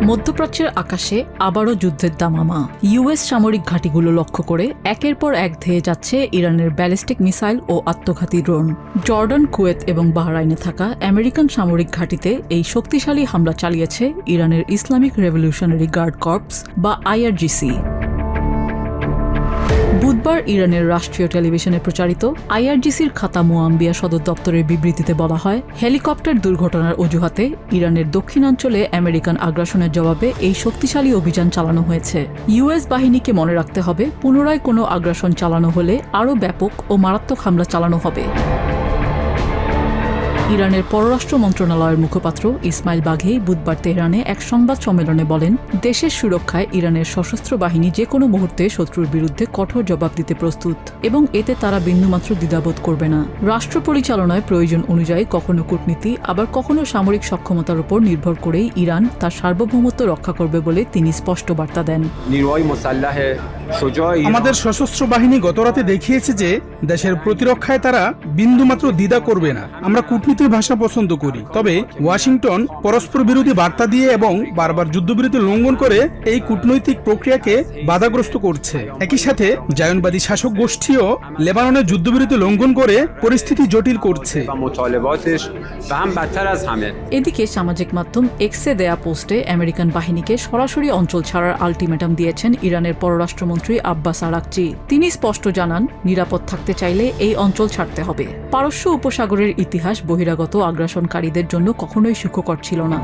মধ্যপ্রাচ্যের আকাশে আবারও যুদ্ধের দামামা। ইউএস সামরিক ঘাঁটিগুলো লক্ষ্য করে একের পর এক ধেয়ে যাচ্ছে ইরানের ব্যালিস্টিক মিসাইল ও আত্মঘাতী ড্রোন। জর্ডান, কুয়েত এবং বাহরাইনে থাকা আমেরিকান সামরিক ঘাঁটিতে এই শক্তিশালী হামলা চালিয়েছে ইরানের ইসলামিক রেভলিউশনারি গার্ড কর্পস বা আইআরজিসি। বুধবার ইরানের রাষ্ট্রীয় টেলিভিশনে প্রচারিত আইআরজিসির খাতাম আম্বিয়া সদর দপ্তরের বিবৃতিতে বলা হয়, হেলিকপ্টার দুর্ঘটনার অজুহাতে ইরানের দক্ষিণাঞ্চলে আমেরিকান আগ্রাসনের জবাবে এই শক্তিশালী অভিযান চালানো হয়েছে। ইউএস বাহিনীকে মনে রাখতে হবে, পুনরায় কোনো আগ্রাসন চালানো হলে আরও ব্যাপক ও মারাত্মক হামলা চালানো হবে। ইরানের পররাষ্ট্র মন্ত্রণালয়ের মুখপাত্র ইসমাইল বাঘেই বুধবার তেহরানে এক সংবাদ সম্মেলনে বলেন, দেশের সুরক্ষায় ইরানের সশস্ত্র বাহিনী যে কোনো মুহূর্তে শত্রুর বিরুদ্ধে কঠোর জবাব দিতে প্রস্তুত এবং এতে তারা বিন্দুমাত্র দ্বিধাবোধ করবে না। রাষ্ট্র পরিচালনায় প্রয়োজন অনুযায়ী কখনো কূটনীতি আবার কখনো সামরিক সক্ষমতার উপর নির্ভর করেই ইরান তার সার্বভৌমত্ব রক্ষা করবে বলে তিনি স্পষ্ট বার্তা দেন। আমাদের সশস্ত্র বাহিনী গতরাতে দেখিয়েছে যে দেশের প্রতিরক্ষায় তারা বিন্দুমাত্র দ্বিধা করবে না। আমরা কূটনীতির ভাষা পছন্দ করি, তবে ওয়াশিংটন পরস্পর বিরোধী বার্তা দিয়ে এবং বারবার যুদ্ধবিরতি লঙ্ঘন করে এই কূটনৈতিক প্রক্রিয়াকে বাধাগ্রস্ত করছে। একই সাথে জায়নবাদী শাসক গোষ্ঠীও লেবাননের যুদ্ধবিরতি লঙ্ঘন করে পরিস্থিতি জটিল করছে। এদিকে সামাজিক মাধ্যম এক্সে দেয়া পোস্টে আমেরিকান বাহিনীকে সরাসরি অঞ্চল ছাড়ার আলটিমেটাম দিয়েছেন ইরানের পররাষ্ট্রমন্ত্রী আব্বাস আরাকচি। তিনি স্পষ্ট জানান, নিরাপদ থাকতে চাইলে এই অঞ্চল ছাড়তে হবে। পারস্য উপসাগরের ইতিহাস বহিরাগত আগ্রাসনকারীদের জন্য কখনোই সুখকর ছিল না।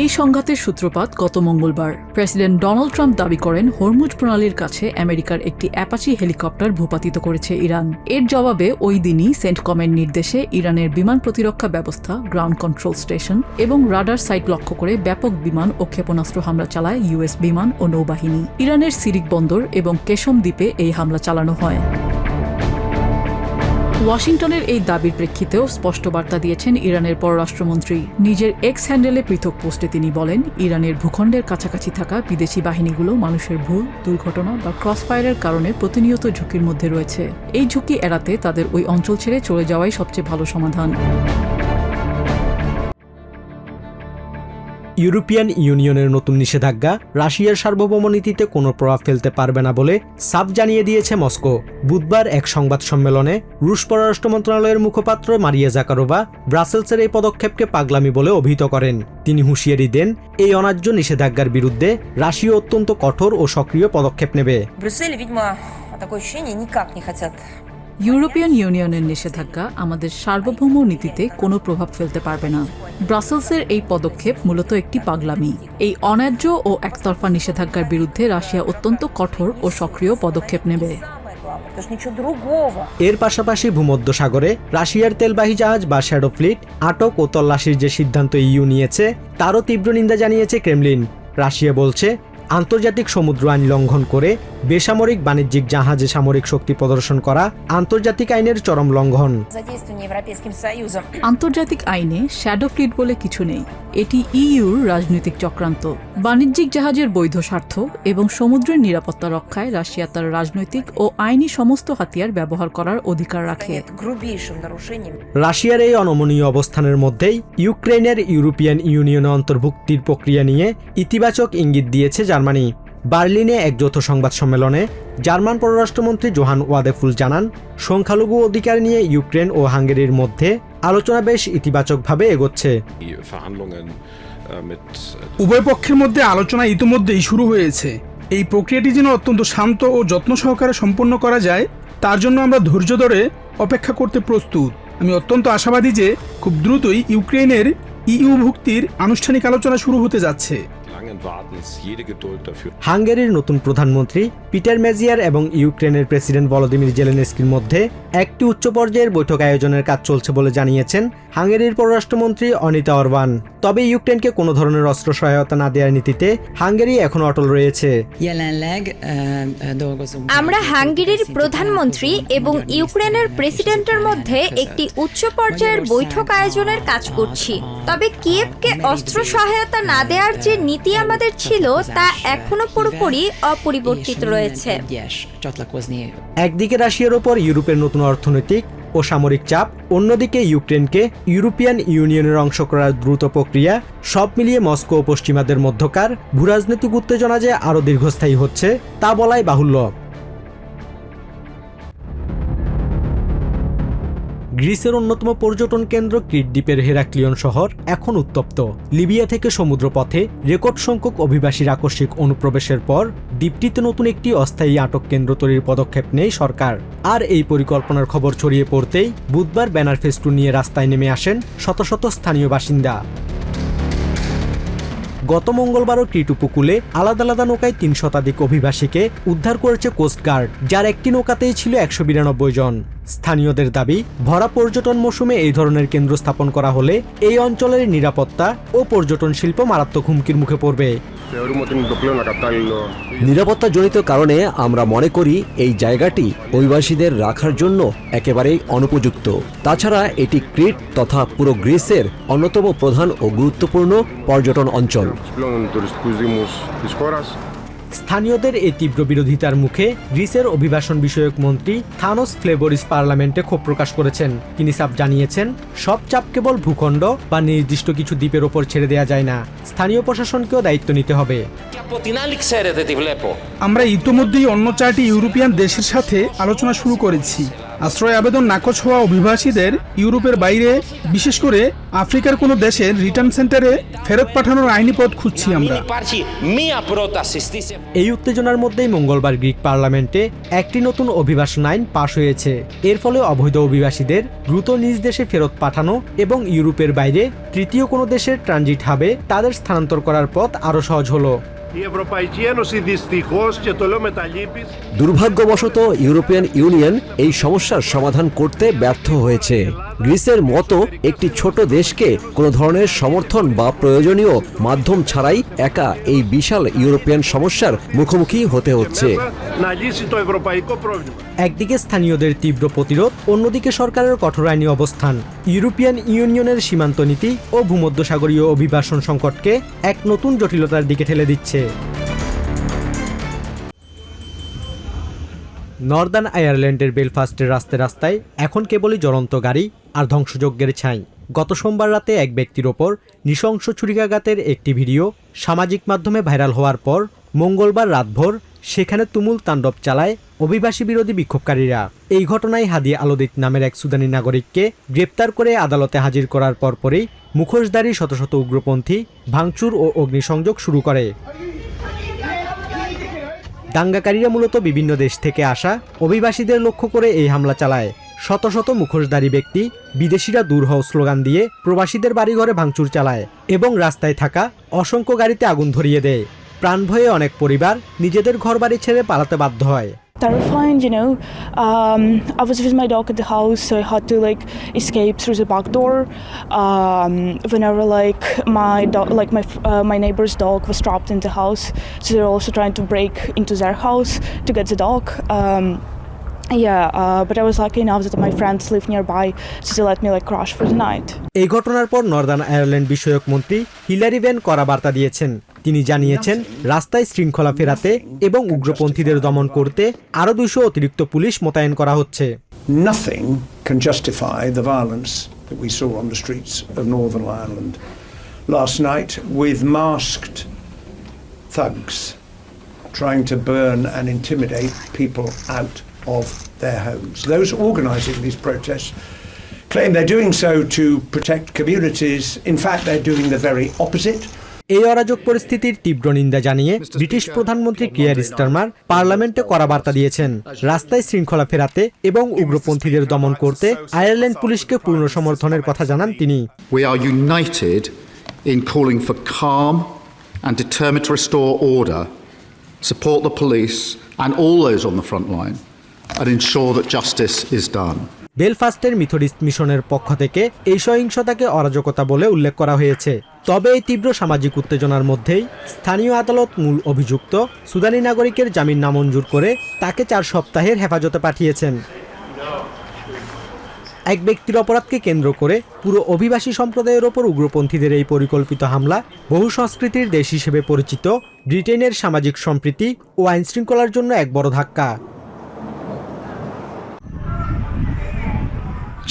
এই সংঘাতের সূত্রপাত গত মঙ্গলবার। প্রেসিডেন্ট ডোনাল্ড ট্রাম্প দাবি করেন, হরমুজ প্রণালীর কাছে আমেরিকার একটি অ্যাপাচি হেলিকপ্টার ভূপাতিত করেছে ইরান। এর জবাবে ওই দিনই সেন্টকমের নির্দেশে ইরানের বিমান প্রতিরক্ষা ব্যবস্থা, গ্রাউন্ড কন্ট্রোল স্টেশন এবং রাডার সাইট লক্ষ্য করে ব্যাপক বিমান ও ক্ষেপণাস্ত্র হামলা চালায় ইউএস বিমান ও নৌবাহিনী। ইরানের সিরিক বন্দর এবং কেশম দ্বীপে এই হামলা চালানো হয়। ওয়াশিংটনের এই দাবির প্রেক্ষিতেও স্পষ্ট বার্তা দিয়েছেন ইরানের পররাষ্ট্রমন্ত্রী। নিজের এক্স হ্যান্ডেলে পৃথক পোস্টে তিনি বলেন, ইরানের ভূখণ্ডের কাছাকাছি থাকা বিদেশি বাহিনীগুলো মানুষের ভুল, দুর্ঘটনা বা ক্রসফায়ারের কারণে প্রতিনিয়ত ঝুঁকির মধ্যে রয়েছে। এই ঝুঁকি এড়াতে তাদের ওই অঞ্চল ছেড়ে চলে যাওয়াই সবচেয়ে ভালো সমাধান। ইউরোপিয়ান ইউনিয়নের নতুন নিষেধাজ্ঞা রাশিয়ার সার্বভৌম নীতিতে কোনো প্রভাব ফেলতে পারবে না বলে সাফ জানিয়ে দিয়েছে মস্কো। বুধবার এক সংবাদ সম্মেলনে রুশ পররাষ্ট্র মন্ত্রণালয়ের মুখপাত্র মারিয়া জাকারোভা ব্রাসেলসের এই পদক্ষেপকে পাগলামি বলে অভিহিত করেন। তিনি হুঁশিয়ারি দেন, এই অন্যায্য নিষেধাজ্ঞার বিরুদ্ধে রাশিয়া অত্যন্ত কঠোর ও সক্রিয় পদক্ষেপ নেবে। ইউরোপিয়ান ইউনিয়নের নিষেধাজ্ঞা আমাদের সার্বভৌম নীতিতে কোনো প্রভাব ফেলতে পারবে না। ব্রাসেলসের এই পদক্ষেপ মূলত একটি পাগলামি। এই অন্যায্য ও একতরফা নিষেধাজ্ঞার বিরুদ্ধে রাশিয়া অত্যন্ত কঠোর ও সক্রিয় পদক্ষেপ নেবে। এর পাশাপাশি ভূমধ্যসাগরে রাশিয়ার তেলবাহী জাহাজ বা শ্যাডো ফ্লিট আটক ও তল্লাশির যে সিদ্ধান্ত ইইউ নিয়েছে তারও তীব্র নিন্দা জানিয়েছে ক্রেমলিন। রাশিয়া বলছে, আন্তর্জাতিক সমুদ্র আইন লঙ্ঘন করে বেসামরিক বাণিজ্যিক জাহাজে সামরিক শক্তি প্রদর্শন করা আন্তর্জাতিক আইনের চরম লঙ্ঘন। আন্তর্জাতিক আইনে শ্যাডো ফ্লিট বলে কিছু নেই। এটি ইইউর রাজনৈতিক চক্রান্ত। বাণিজ্যিক জাহাজের বৈধ স্বার্থ এবং সমুদ্রের নিরাপত্তা রক্ষায় রাশিয়া তার রাজনৈতিক ও আইনি সমস্ত হাতিয়ার ব্যবহার করার অধিকার রাখে। রাশিয়ার এই অনমনীয় অবস্থানের মধ্যেই ইউক্রেনের ইউরোপিয়ান ইউনিয়নে অন্তর্ভুক্তির প্রক্রিয়া নিয়ে ইতিবাচক ইঙ্গিত দিয়েছে জার্মানি। বার্লিনে এক যৌথ সংবাদ সম্মেলনে জার্মান পররাষ্ট্রমন্ত্রী জোহান ওয়াদেফুল জানান, সংখ্যালঘু অধিকার নিয়ে ইউক্রেন ও হাঙ্গেরির মধ্যে আলোচনা বেশ ইতিবাচকভাবে এগোচ্ছে। উভয় পক্ষের মধ্যে আলোচনা ইতিমধ্যেই শুরু হয়েছে। এই প্রক্রিয়াটি যেন অত্যন্ত শান্ত ও যত্ন সহকারে সম্পন্ন করা যায়, তার জন্য আমরা ধৈর্য ধরে অপেক্ষা করতে প্রস্তুত। আমি অত্যন্ত আশাবাদী যে খুব দ্রুতই ইউক্রেনের ইইউ ভুক্তির আনুষ্ঠানিক আলোচনা শুরু হতে যাচ্ছে। হাঙ্গেরির নতুন প্রধানমন্ত্রী পিটার মেজিয়ার এবং ইউক্রেনের প্রেসিডেন্ট ভলোদিমির জেলেনস্কির মধ্যে একটি উচ্চ পর্যায়ের বৈঠক আয়োজনের কাজ চলছে বলে জানিয়েছেন হাঙ্গেরির পররাষ্ট্রমন্ত্রী অনিতা অরবান। তবে ইউক্রেনকে কোনো ধরনের অস্ত্র সহায়তা না দেওয়ার নীতিতে হাঙ্গেরি এখনো অটল রয়েছে। আমরা হাঙ্গেরির প্রধানমন্ত্রী এবং ইউক্রেনের প্রেসিডেন্টের মধ্যে একটি উচ্চ পর্যায়ের বৈঠক আয়োজনের কাজ করছি। তবে কিয়েভকে অস্ত্র সহায়তা না দেওয়ার যে নীতি আমাদের ছিল তা এখনো পুরোপুরি অপরিবর্তিত রয়েছে। একদিকে রাশিয়ার ওপর ইউরোপের নতুন অর্থনৈতিক ও সামরিক চাপ, অন্যদিকে ইউক্রেনকে ইউরোপিয়ান ইউনিয়নের অংশ করার দ্রুত প্রক্রিয়া, সব মিলিয়ে মস্কো ও পশ্চিমাদের মধ্যকার ভূরাজনৈতিক উত্তেজনা যে আরও দীর্ঘস্থায়ী হচ্ছে তা বলাই বাহুল্য। গ্রিসের অন্যতম পর্যটন কেন্দ্র ক্রিট দ্বীপের হেরাক্লিয়ন শহর এখন উত্তপ্ত। লিবিয়া থেকে সমুদ্রপথে রেকর্ড সংখ্যক অভিবাসীর আকস্মিক অনুপ্রবেশের পর দ্বীপটিতে নতুন একটি অস্থায়ী আটক কেন্দ্র তৈরির পদক্ষেপ নেয় সরকার। আর এই পরিকল্পনার খবর ছড়িয়ে পড়তেই বুধবার ব্যানার ফেস্টুন নিয়ে রাস্তায় নেমে আসেন শত শত স্থানীয় বাসিন্দা। গত মঙ্গলবারও ক্রিট উপকূলে আলাদা আলাদা নৌকায় ৩ শতাধিক অভিবাসীকে উদ্ধার করেছে কোস্টগার্ড, যার একটি নৌকাতেই ছিল ১৯২ জন। স্থানীয়দের দাবি, ভরা পর্যটন মৌসুমে এই ধরনের কেন্দ্র স্থাপন করা হলে এই অঞ্চলের নিরাপত্তা ও পর্যটন শিল্প মারাত্মক হুমকির মুখে পড়বে। নিরাপত্তাজনিত কারণে আমরা মনে করি এই জায়গাটি অভিবাসীদের রাখার জন্য একেবারেই অনুপযুক্ত। তাছাড়া এটি ক্রিট তথা পুরো গ্রিসের অন্যতম প্রধান ও গুরুত্বপূর্ণ পর্যটন অঞ্চল। স্থানীয়দের এই তীব্র বিরোধিতার মুখে গ্রিসের অভিবাসন বিষয়ক মন্ত্রী থানোস ফ্লেবোরিস পার্লামেন্টে ক্ষোভ প্রকাশ করেছেন। তিনি সাফ জানিয়েছেন, সব চাপ কেবল ভূখণ্ড বা নির্দিষ্ট কিছু দ্বীপের ওপর ছেড়ে দেওয়া যায় না, স্থানীয় প্রশাসনকেও দায়িত্ব নিতে হবে। আমরা ইতোমধ্যেই অন্য 4টি ইউরোপিয়ান দেশের সাথে আলোচনা শুরু করেছি। আশ্রয় আবেদন নাকচ হওয়া অভিবাসীদের ইউরোপের বাইরে, বিশেষ করে আফ্রিকার কোনো দেশের রিটার্ন সেন্টারে ফেরত পাঠানোর আইনি পথ খুঁজছি আমরা। এই উত্তেজনার মধ্যেই মঙ্গলবার গ্রিক পার্লামেন্টে একটি নতুন অভিবাসন আইন পাশ হয়েছে। এর ফলে অবৈধ অভিবাসীদের দ্রুত নিজ দেশে ফেরত পাঠানো এবং ইউরোপের বাইরে তৃতীয় কোনো দেশের ট্রানজিট হাবে তাদের স্থানান্তর করার পথ আরও সহজ হলো। দুর্ভাগ্যবশত ইউরোপিয়ান ইউনিয়ন এই সমস্যার সমাধান করতে ব্যর্থ হয়েছে। গ্রিসের মতো একটি ছোট দেশকে কোনো ধরনের সমর্থন বা প্রয়োজনীয় মাধ্যম ছাড়াই একা এই বিশাল ইউরোপিয়ান সমস্যার মুখোমুখি হতে হচ্ছে। একদিকে স্থানীয়দের তীব্র প্রতিরোধ, অন্যদিকে সরকারের কঠোর আইনি অবস্থান ইউরোপিয়ান ইউনিয়নের সীমান্ত নীতি ও ভূমধ্যসাগরীয় অভিবাসন সংকটকে এক নতুন জটিলতার দিকে ঠেলে দিচ্ছে। নর্দার্ন আয়ারল্যান্ডের বেলফাস্টের রাস্তায় রাস্তায় এখন কেবলই জ্বলন্ত গাড়ি আর ধ্বংসযজ্ঞের ছাই। গত সোমবার রাতে এক ব্যক্তির ওপর নৃশংস ছুরিকাঘাতের একটি ভিডিও সামাজিক মাধ্যমে ভাইরাল হওয়ার পর মঙ্গলবার রাতভর সেখানে তুমুল তাণ্ডব চালায় অভিবাসী বিরোধী বিক্ষোভকারীরা। এই ঘটনায় হাদি আলোদিত নামের এক সুদানি নাগরিককে গ্রেপ্তার করে আদালতে হাজির করার পরপরই মুখোশধারী শত শত উগ্রপন্থী ভাঙচুর ও অগ্নিসংযোগ শুরু করে। দাঙ্গাকারীরা মূলত বিভিন্ন দেশ থেকে আসা অভিবাসীদের লক্ষ্য করে এই হামলা চালায়। শত শত মুখোশধারী ব্যক্তি বিদেশিরা দূর হও স্লোগান দিয়ে প্রবাসীদের বাড়িঘরে ভাঙচুর চালায় এবং রাস্তায় থাকা অসংখ্য গাড়িতে আগুন ধরিয়ে দেয়। প্রাণ ভয়ে অনেক পরিবার নিজেদের ঘরবাড়ি ছেড়ে পালাতে বাধ্য হয়। Terrifying, I was with my dog at the house, so I had to escape through the back door. Whenever my neighbor's dog was trapped in the house, so they were also trying to break into their house to get the dog. But I was lucky enough that my friends live nearby, so they let me crash for the night. এই ঘটনার পর Northern Ireland বিষয়ক মন্ত্রী Hillary when কড়া বার্তা দিয়েছেন। তিনি জানিয়েছেন, রাস্তায় শৃঙ্খলা ফেরাতে এবং উগ্রপন্থীদের দমন করতে আরও 200 অতিরিক্ত পুলিশ মোতায়েন করা হচ্ছে। Nothing can justify the violence that we saw on the streets of Northern Ireland last night with masked thugs trying to burn and intimidate people out of their homes. Those organising these protests claim they're doing so to protect communities. In fact, they're doing the very opposite. এই অরাজক পরিস্থিতির তীব্র নিন্দা জানিয়ে British প্রধানমন্ত্রী Keir Starmer পার্লামেন্টে কড়া বার্তা দিয়েছেন। রাস্তায় শৃঙ্খলা ফেরাতে এবং উগ্রপন্থীদের দমন করতে আয়ারল্যান্ড পুলিশকে পূর্ণ সমর্থনের কথা জানান তিনি। We are united in calling for calm and determined to restore order, support the police and all those on the front line, and ensure that justice is done. বেলফাস্টের মিথোডিস্ট মিশনের পক্ষ থেকে এই সহিংসতাকে অরাজকতা বলে উল্লেখ করা হয়েছে। তবে এই তীব্র সামাজিক উত্তেজনার মধ্যেই স্থানীয় আদালত মূল অভিযুক্ত সুদানি নাগরিকের জামিন নামঞ্জুর করে তাকে 4 সপ্তাহের হেফাজতে পাঠিয়েছেন। এক ব্যক্তির অপরাধকে কেন্দ্র করে পুরো অভিবাসী সম্প্রদায়ের ওপর উগ্রপন্থীদের এই পরিকল্পিত হামলা বহু সংস্কৃতির দেশ হিসেবে পরিচিত ব্রিটেনের সামাজিক সম্প্রীতি ও আইনশৃঙ্খলার জন্য এক বড় ধাক্কা।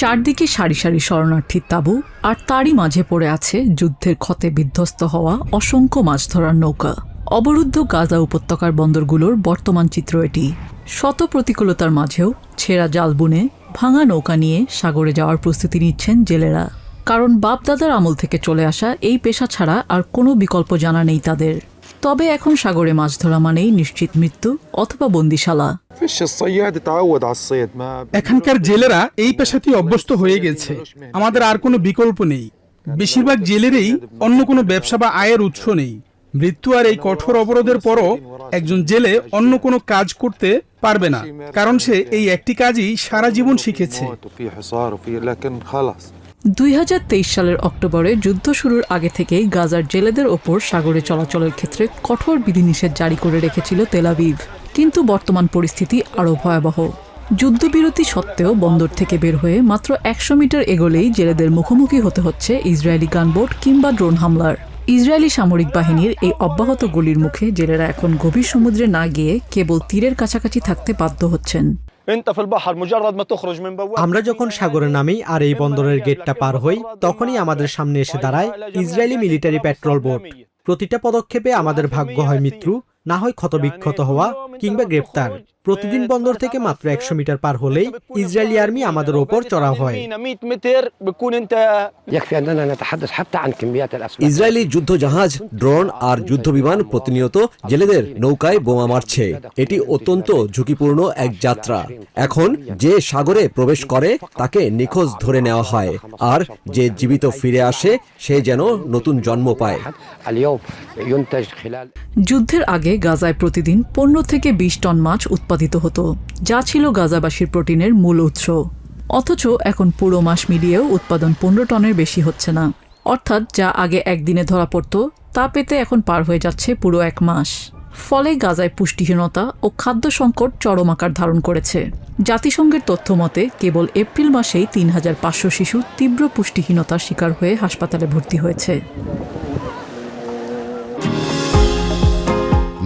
চারদিকে সারি সারি শরণার্থীর তাঁবু, আর তারই মাঝে পড়ে আছে যুদ্ধের ক্ষতে বিধ্বস্ত হওয়া অসংখ্য মাছ ধরার নৌকা। অবরুদ্ধ গাজা উপত্যকার বন্দরগুলোর বর্তমান চিত্র এটি। শত প্রতিকূলতার মাঝেও ছেঁড়া জাল বুনে ভাঙা নৌকা নিয়ে সাগরে যাওয়ার প্রস্তুতি নিচ্ছেন জেলেরা। কারণ বাপদাদার আমল থেকে চলে আসা এই পেশা ছাড়া আর কোনো বিকল্প জানা নেই তাদের। তবে এখন সাগরে মাছ ধরা মানেই নিশ্চিত মৃত্যু অথবা বন্দিশালা। এখানকার জেলেরা এই পেশাতেই অভ্যস্ত হয়ে গেছে, আমাদের আর কোনো বিকল্প নেই। বেশিরভাগ জেলেরই অন্য কোনো ব্যবসা বা আয়ের উৎস নেই। মৃত্যু আর এই কঠোর অবরোধের পরও একজন জেলে অন্য কোনো কাজ করতে পারবে না, কারণ সে এই একটি কাজই সারা জীবন শিখেছে। 2023 সালের অক্টোবরে যুদ্ধ শুরুর আগে থেকেই গাজার জেলেদের ওপর সাগরে চলাচলের ক্ষেত্রে কঠোর বিধিনিষেধ জারি করে রেখেছিল তেল আবিব। কিন্তু বর্তমান পরিস্থিতি আরও ভয়াবহ। যুদ্ধবিরতি সত্ত্বেও বন্দর থেকে বের হয়ে মাত্র 100 মিটার এগোলেই জেলেদের মুখোমুখি হতে হচ্ছে ইসরায়েলি গানবোট কিংবা ড্রোন হামলার। ইসরায়েলি সামরিক বাহিনীর এই অব্যাহত গুলির মুখে জেলেরা এখন গভীর সমুদ্রে না গিয়ে কেবল তীরের কাছাকাছি থাকতে বাধ্য হচ্ছেন। আমরা যখন সাগরে নামি আর এই বন্দরের গেটটা পার হই, তখনই আমাদের সামনে এসে দাঁড়ায় ইসরায়েলি মিলিটারি পেট্রোল বোট। প্রতিটা পদক্ষেপে আমাদের ভাগ্য হয় মৃত্যু, না হয় ক্ষতবিক্ষত হওয়া কিংবা গ্রেপ্তার। প্রতিদিন বন্দর থেকে মাত্র 100 মিটার পার হলেই ইসরায়েলি আর্মি আমাদের ওপর চড়াও হয়। ইসরায়েলি যুদ্ধজাহাজ, ড্রোন আর যুদ্ধবিমান প্রতিনিয়ত জেলেদের নৌকায় বোমা মারছে। এটি অত্যন্ত ঝুঁকিপূর্ণ এক যাত্রা। এখন যে সাগরে প্রবেশ করে তাকে নিখোঁজ ধরে নেওয়া হয়, আর যে জীবিত ফিরে আসে সে যেন নতুন জন্ম পায়। যুদ্ধের আগে গাজায় প্রতিদিন 15 থেকে 20 টন মাছ উৎপাদিত হতো, যা ছিল গাজাবাসীর প্রোটিনের মূল উৎস। অথচ এখন পুরো মাস মিলিয়েও উৎপাদন 15 টনের বেশি হচ্ছে না। অর্থাৎ যা আগে একদিনে ধরা পড়ত তা পেতে এখন পার হয়ে যাচ্ছে পুরো 1 মাস। ফলে গাজায় পুষ্টিহীনতা ও খাদ্য সংকট চরম আকার ধারণ করেছে। জাতিসংঘের তথ্য মতে কেবল এপ্রিল মাসেই 3500 শিশু তীব্র পুষ্টিহীনতার শিকার হয়ে হাসপাতালে ভর্তি হয়েছে।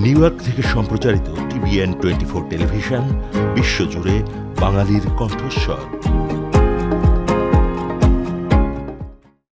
নিউ ইয়র্ক থেকে সম্প্রচারিত TVN 24 টেলিভিশন বিশ্বজুড়ে বাঙালির কণ্ঠস্বর।